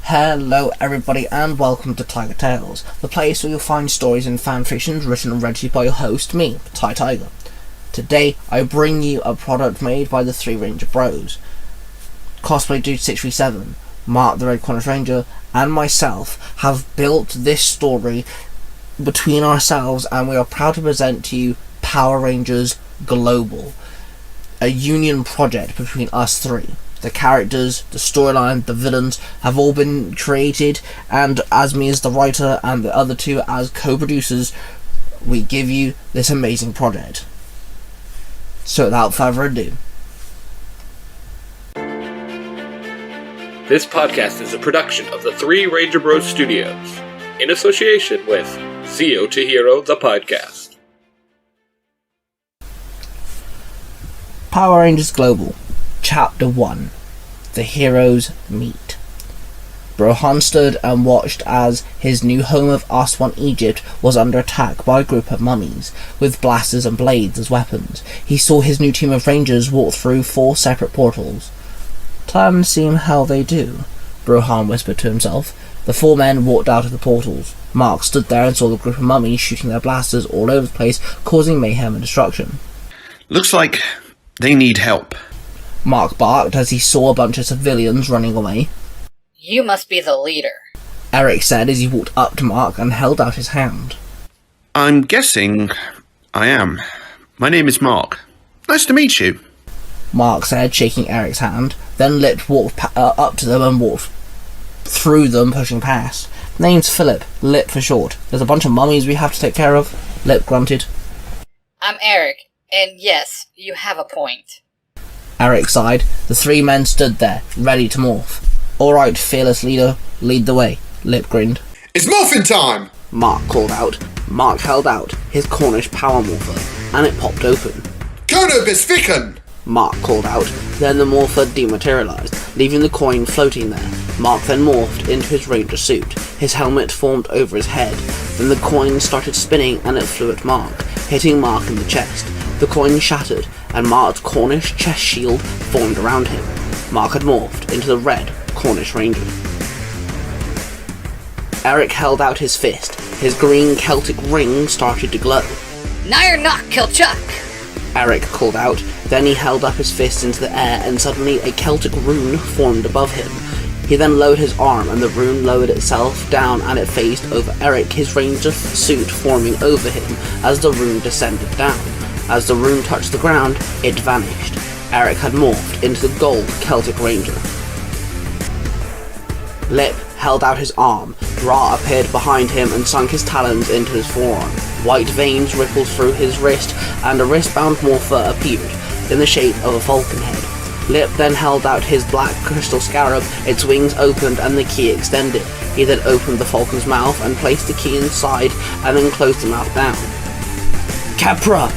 Hello everybody and welcome to Tiger Tales, the place where you'll find stories and fanfictions written and read to you by your host, me, Tai Tiger. Today I bring you a product made by the Three Ranger Bros. Cosplay Dude 637, Mark the Red Cornish Ranger, and myself have built this story between ourselves, and we are proud to present to you Power Rangers Global, a union project between us three. The characters, the storyline, the villains have all been created, and as me as the writer and the other two as co-producers, we give you this amazing project. So without further ado. This podcast is a production of the Three Ranger Bros Studios, in association with Zio to Hero, the podcast. Power Rangers Global, Chapter 1. The Heroes Meet. Brohan stood and watched as his new home of Aswan, Egypt was under attack by a group of mummies, with blasters and blades as weapons. He saw his new team of rangers walk through 4 separate portals. "Time to see how they do," Brohan whispered to himself. The 4 men walked out of the portals. Mark stood there and saw the group of mummies shooting their blasters all over the place, causing mayhem and destruction. "Looks like they need help," Mark barked as he saw a bunch of civilians running away. "You must be the leader," Eric said as he walked up to Mark and held out his hand. "I'm guessing I am. My name is Mark. Nice to meet you." Mark said, shaking Eric's hand. Then Lip walked up to them and walked through them, pushing past. "Name's Philip, Lip for short. There's a bunch of mummies we have to take care of," Lip grunted. "I'm Eric, and yes, you have a point." Eric sighed. The 3 men stood there, ready to morph. "Alright, fearless leader, lead the way," Lip grinned. "It's morphin' time!" Mark called out. Mark held out his Cornish power morpher, and it popped open. "Kono bis ficken!" Mark called out. Then the morpher dematerialized, leaving the coin floating there. Mark then morphed into his ranger suit. His helmet formed over his head. Then the coin started spinning and it flew at Mark, hitting Mark in the chest. The coin shattered, and Mark's Cornish chest shield formed around him. Mark had morphed into the red Cornish Ranger. Eric held out his fist. His green Celtic ring started to glow. "Nire knock, Kilchuck!" Eric called out. Then he held up his fist into the air, and suddenly a Celtic rune formed above him. He then lowered his arm, and the rune lowered itself down, and it phased over Eric, his ranger suit forming over him as the rune descended down. As the rune touched the ground, it vanished. Eric had morphed into the gold Celtic Ranger. Lip held out his arm. Ra appeared behind him and sunk his talons into his forearm. White veins rippled through his wrist, and a wristbound morpher appeared, in the shape of a falcon head. Lip then held out his black crystal scarab. Its wings opened and the key extended. He then opened the falcon's mouth and placed the key inside, and then closed the mouth down. "Capra!"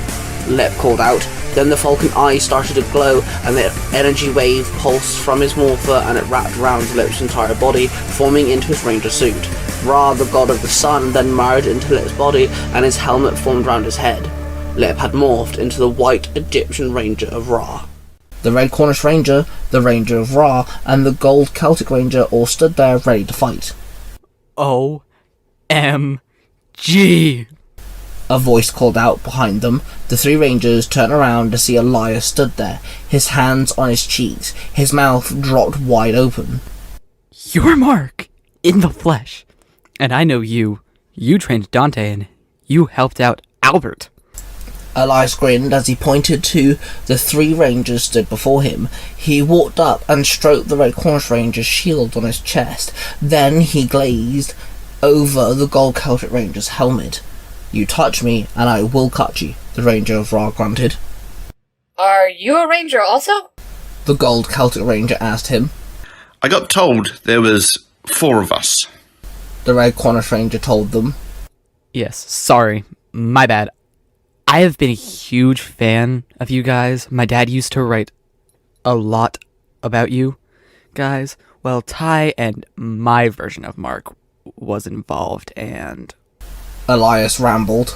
Lip called out. Then the falcon eyes started to glow, and the energy wave pulsed from his morpher, and it wrapped around Lip's entire body, forming into his ranger suit. Ra, the god of the sun, then merged into Lip's body, and his helmet formed around his head. Lip had morphed into the white Egyptian Ranger of Ra. The red Cornish Ranger, the Ranger of Ra, and the gold Celtic Ranger all stood there ready to fight. OMG! A voice called out behind them. The 3 rangers turned around to see Elias stood there, his hands on his cheeks, his mouth dropped wide open. "You're Mark, in the flesh. And I know you. You trained Dante and you helped out Albert." Elias grinned as he pointed to the 3 rangers stood before him. He walked up and stroked the red Cornish Ranger's shield on his chest. Then he glazed over the gold Celtic Ranger's helmet. "You touch me, and I will cut you," the Ranger of Ra grunted. "Are you a ranger also?" The gold Celtic Ranger asked him. "I got told there was 4 of us." The red Cornish Ranger told them. Yes, sorry. My bad. I have been a huge fan of you guys. My dad used to write a lot about you guys. Well, Ty and my version of Mark was involved, and Elias rambled.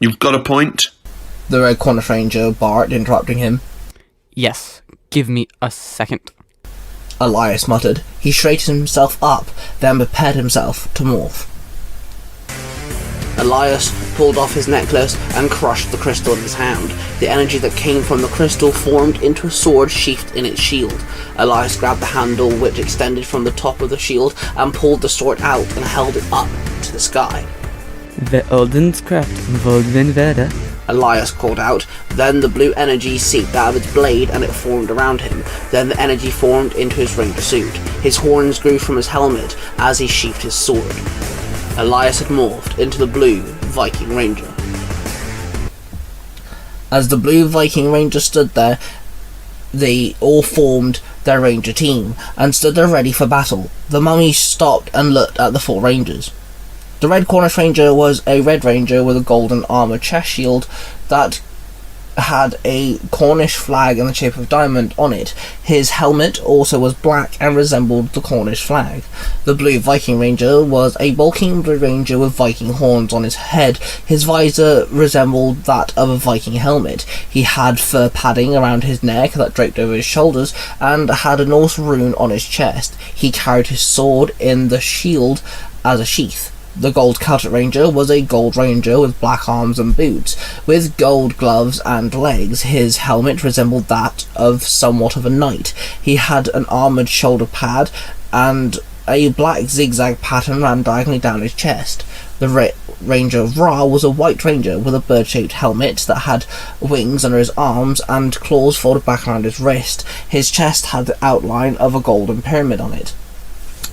"You've got a point?" The red Cornish Ranger barked, interrupting him. yes, give me a second. Elias muttered. He straightened himself up, then prepared himself to morph. Elias pulled off his necklace and crushed the crystal in his hand. The energy that came from the crystal formed into a sword sheathed in its shield. Elias grabbed the handle, which extended from the top of the shield, and pulled the sword out and held it up to the sky. The Ordenskraft Volgen Veda. Elias called out. Then the blue energy seeped out of its blade and it formed around him. Then the energy formed into his ranger suit. His horns grew from his helmet as he sheathed his sword. Elias had morphed into the blue Viking Ranger. As the blue Viking Ranger stood there, they all formed their ranger team and stood there ready for battle. The mummies stopped and looked at the 4 rangers. The red Cornish Ranger was a red ranger with a golden armoured chest shield that had a Cornish flag in the shape of a diamond on it. His helmet also was black and resembled the Cornish flag. The blue Viking Ranger was a bulking blue ranger with Viking horns on his head. His visor resembled that of a Viking helmet. He had fur padding around his neck that draped over his shoulders and had a Norse rune on his chest. He carried his sword in the shield as a sheath. The gold Celtic Ranger was a gold ranger with black arms and boots, with gold gloves and legs. His helmet resembled that of somewhat of a knight. He had an armoured shoulder pad, and a black zigzag pattern ran diagonally down his chest. The Ranger of Ra was a white ranger with a bird-shaped helmet that had wings under his arms and claws folded back around his wrist. His chest had the outline of a golden pyramid on it.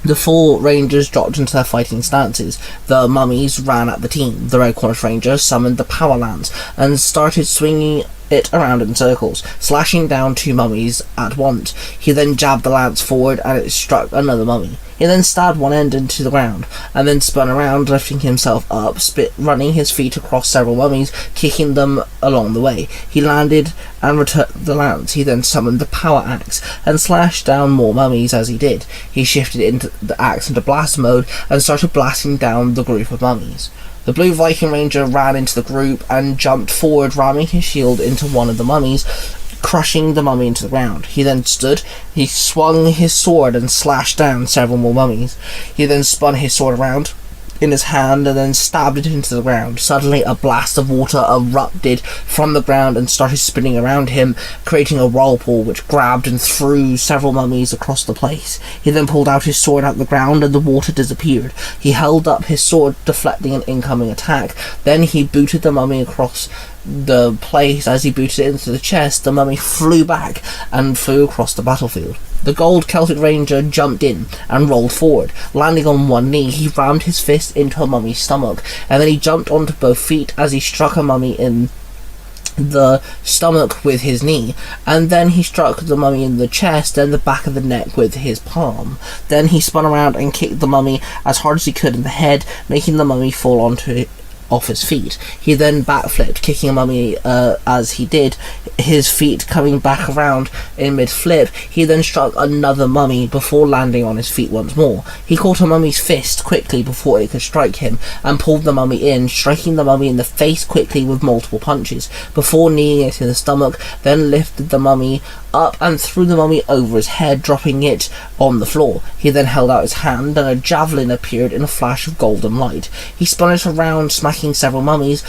The 4 rangers dropped into their fighting stances. The mummies ran at the team. The red Cornish Ranger summoned the power lance and started swinging it around in circles, slashing down 2 mummies at once. He then jabbed the lance forward and it struck another mummy. He then stabbed one end into the ground, and then spun around, lifting himself up, running his feet across several mummies, kicking them along the way. He landed and returned the lance. He then summoned the power axe, and slashed down more mummies as he did. He shifted into the axe into blast mode, and started blasting down the group of mummies. The blue Viking Ranger ran into the group, and jumped forward, ramming his shield into one of the mummies, crushing the mummy into the ground. He then stood, he swung his sword and slashed down several more mummies. He then spun his sword around in his hand and then stabbed it into the ground. Suddenly a blast of water erupted from the ground and started spinning around him, creating a whirlpool which grabbed and threw several mummies across the place. He then pulled out his sword out of the ground and the water disappeared. He held up his sword, deflecting an incoming attack. Then he booted the mummy across the place. As he booted it into the chest, the mummy flew back and flew across the battlefield. The gold Celtic Ranger jumped in and rolled forward. Landing on one knee, he rammed his fist into a mummy's stomach, and then he jumped onto both feet as he struck a mummy in the stomach with his knee, and then he struck the mummy in the chest and the back of the neck with his palm. Then he spun around and kicked the mummy as hard as he could in the head, making the mummy fall off his feet. He then backflipped, kicking a mummy as he did, his feet coming back around in mid-flip. He then struck another mummy before landing on his feet once more. He caught a mummy's fist quickly before it could strike him, and pulled the mummy in, striking the mummy in the face quickly with multiple punches, before kneeing it in the stomach, then lifted the mummy up and threw the mummy over his head, dropping it on the floor. He then held out his hand, and a javelin appeared in a flash of golden light. He spun it around, smacking several mummies,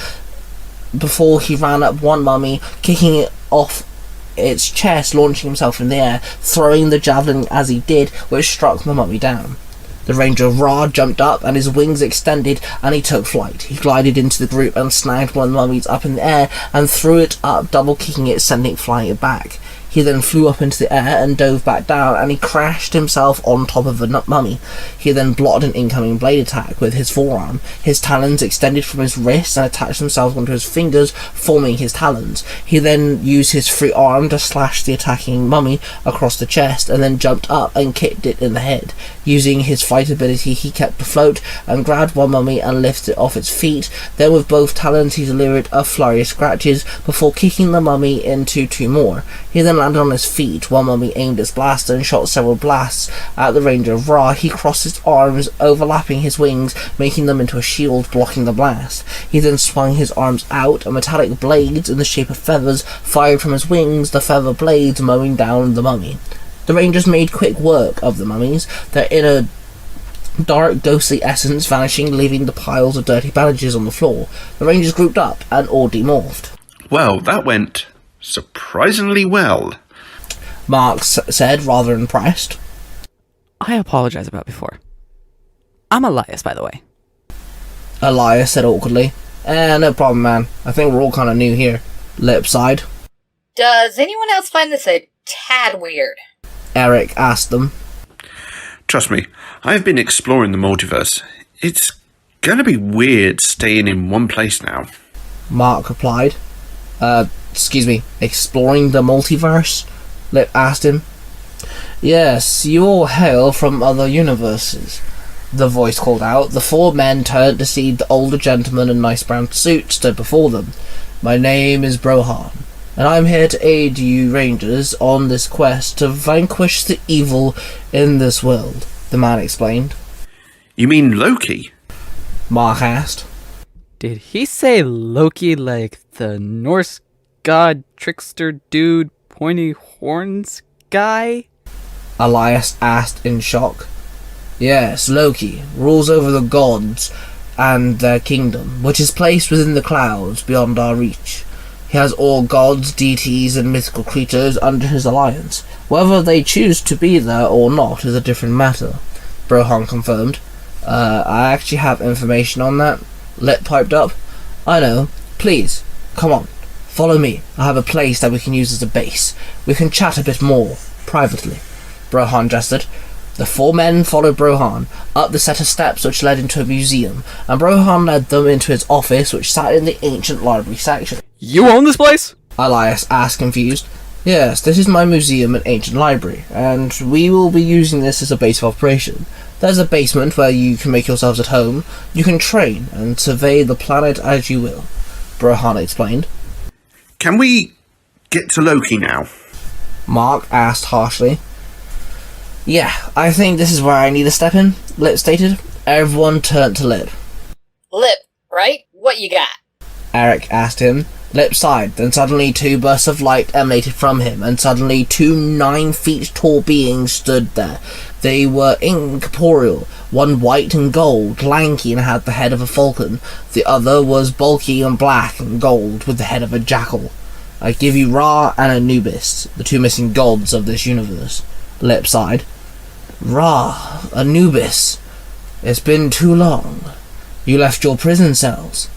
before he ran up one mummy, kicking it off its chest, launching himself in the air, throwing the javelin as he did, which struck the mummy down. The Ranger of Ra jumped up, and his wings extended, and he took flight. He glided into the group and snagged one of the mummies up in the air and threw it up, double kicking it, sending it flying back. He then flew up into the air and dove back down, and he crashed himself on top of a mummy. He then blocked an incoming blade attack with his forearm. His talons extended from his wrists and attached themselves onto his fingers, forming his talons. He then used his free arm to slash the attacking mummy across the chest, and then jumped up and kicked it in the head. Using his fight ability, he kept afloat and grabbed one mummy and lifted it off its feet. Then with both talons he delivered a flurry of scratches before kicking the mummy into 2 more. He then landed on his feet. One mummy aimed its blaster and shot several blasts at the Ranger of Ra. He crossed his arms, overlapping his wings, making them into a shield, blocking the blast. He then swung his arms out, and metallic blades in the shape of feathers fired from his wings, the feather blades mowing down the mummy. The Rangers made quick work of the mummies, their inner dark, ghostly essence vanishing, leaving the piles of dirty bandages on the floor. The Rangers grouped up and all demorphed. Well, that went surprisingly well. Mark said, rather impressed. I apologize about before. I'm Elias, by the way. Elias said awkwardly. No problem, man. I think we're all kind of new here. Lip sighed. Does anyone else find this a tad weird? Eric asked them. Trust me, I've been exploring the multiverse. It's gonna be weird staying in one place now. Mark replied. Excuse me, exploring the multiverse? Lip asked him. Yes, you all hail from other universes, the voice called out. The four men turned to see the older gentleman in nice brown suit stood before them. My name is Brohan, and I'm here to aid you Rangers on this quest to vanquish the evil in this world, the man explained. You mean Loki? Mark asked. Did he say Loki like the Norse god trickster dude pointy horns guy? Elias asked in shock. Yes, Loki rules over the gods and their kingdom, which is placed within the clouds beyond our reach. He has all gods, deities, and mythical creatures under his alliance. Whether they choose to be there or not is a different matter, Brohan confirmed. I actually have information on that. Lip piped up. I know. Please, come on. Follow me. I have a place that we can use as a base. We can chat a bit more, privately. Brohan gestured. The four men followed Brohan up the set of steps which led into a museum, and Brohan led them into his office, which sat in the ancient library section. You own this place? Elias asked, confused. Yes, this is my museum and ancient library, and we will be using this as a base of operation. There's a basement where you can make yourselves at home. You can train and survey the planet as you will, Brohan explained. Can we get to Loki now? Mark asked harshly. Yeah, I think this is where I need to step in, Lip stated. Everyone turned to Lip. Lip, right? What you got? Eric asked him. Lip sighed, then suddenly two bursts of light emanated from him, and suddenly 2 9-feet tall beings stood there. They were incorporeal, one white and gold, lanky and had the head of a falcon. The other was bulky and black and gold, with the head of a jackal. I give you Ra and Anubis, the 2 missing gods of this universe. Lip sighed. Ra, Anubis. It's been too long. You left your prison cells.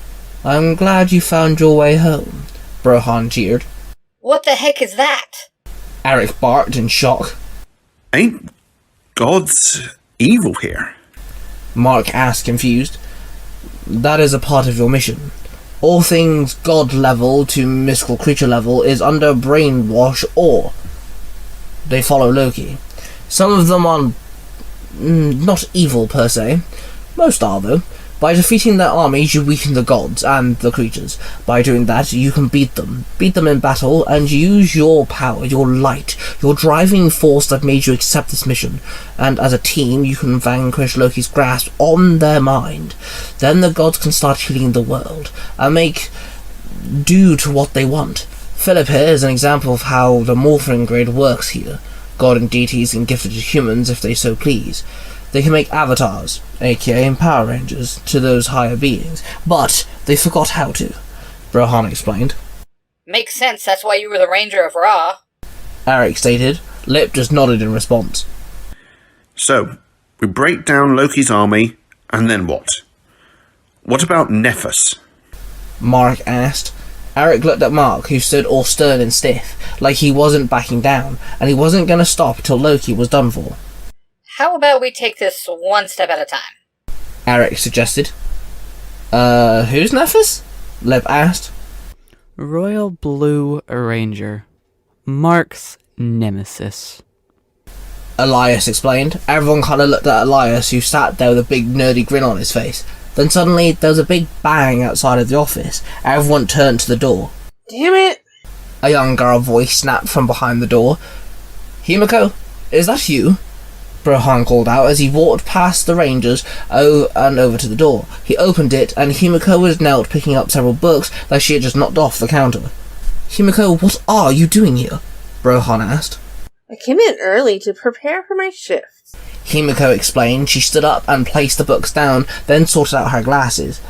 I'm glad you found your way home, Brohan cheered. What the heck is that? Eric barked in shock. Ain't gods evil here? Mark asked, confused. That is a part of your mission. All things god level to mystical creature level is under brainwash or they follow Loki. Some of them are not evil per se. Most are, though. By defeating their armies, you weaken the gods and the creatures. By doing that, you can beat them in battle, and use your power, your light, your driving force that made you accept this mission. And as a team, you can vanquish Loki's grasp on their mind. Then the gods can start healing the world, and make do to what they want. Philip here is an example of how the morphing grid works here. God and deities can gift it to humans if they so please. They can make avatars, aka Power Rangers, to those higher beings, but they forgot how to, Brohan explained. Makes sense, that's why you were the Ranger of Ra. Eric stated. Lip just nodded in response. So, we break down Loki's army, and then what? What about Nephis? Mark asked. Eric looked at Mark, who stood all stern and stiff, like he wasn't backing down, and he wasn't going to stop till Loki was done for. How about we take this one step at a time? Eric suggested. Who's Nephis? Lip asked. Royal Blue Ranger. Mark's nemesis. Elias explained. Everyone kind of looked at Elias, who sat there with a big nerdy grin on his face. Then suddenly, there was a big bang outside of the office. Everyone turned to the door. Damn it! A young girl voice snapped from behind the door. Himiko, is that you? Brohan called out as he walked past the Rangers and over to the door. He opened it, and Himiko was knelt picking up several books that she had just knocked off the counter. Himiko, what are you doing here? Brohan asked. I came in early to prepare for my shift. Himiko explained. She stood up and placed the books down, then sorted out her glasses.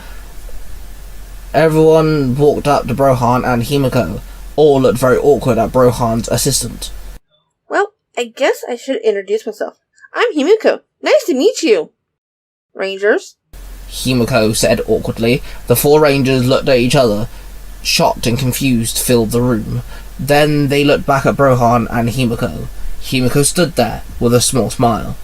Everyone walked up to Brohan and Himiko. All looked very awkward at Brohan's assistant. Well, I guess I should introduce myself. I'm Himiko. Nice to meet you. Rangers? Himiko said awkwardly. The four rangers looked at each other. Shocked and confused filled the room. Then they looked back at Brohan and Himiko. Himiko stood there with a small smile.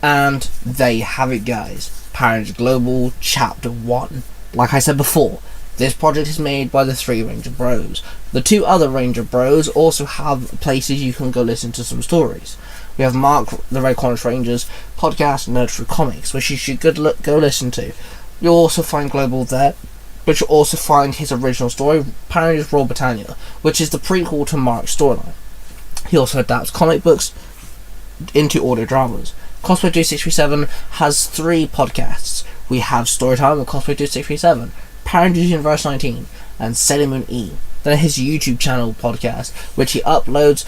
And there you have it, guys. Power Rangers Global Chapter 1. Like I said before, this project is made by the 3 Ranger Bros. The 2 other Ranger Bros also have places you can go listen to some stories. We have Mark, the Red Cornish Rangers podcast, Naruto Comics, which you should go listen to. You'll also find Global there, but you'll also find his original story, Power Rangers Royal Britannia, which is the prequel to Mark's storyline. He also adapts comic books into audio dramas. Cosplay 2637 has 3 podcasts. We have Storytime with Cosplay 2637, Power Rangers Universe 19, and Sailor Moon E. Then his YouTube channel podcast, which he uploads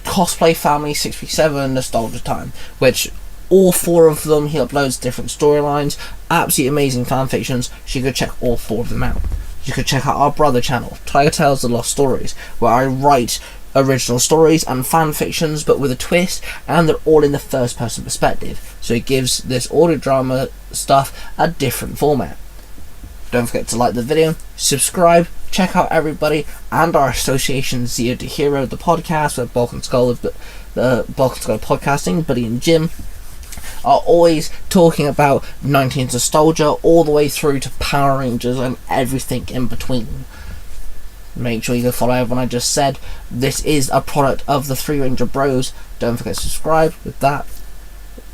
Cosplay Family 637 Nostalgia Time, which all 4 of them he uploads different storylines, absolutely amazing fanfictions. So you could check all 4 of them out. You could check out our brother channel, Tiger Tales The Lost Stories, where I write original stories and fan fictions but with a twist, and they're all in the first person perspective, so it gives this audio drama stuff a different format. Don't forget to like the video, subscribe, check out everybody and our association Zero to Hero, the podcast where Bulk and Skull of the Bulk and Skull podcasting, Buddy and Jim are always talking about 19th nostalgia all the way through to Power Rangers and everything in between. Make sure you go follow everyone I just said. This is a product of the 3 Ranger Bros. Don't forget to subscribe. With that,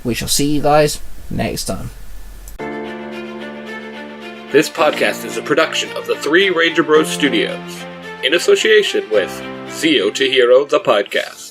we shall see you guys next time. This podcast is a production of the 3 Ranger Bros Studios, in association with Zero to Hero, the podcast.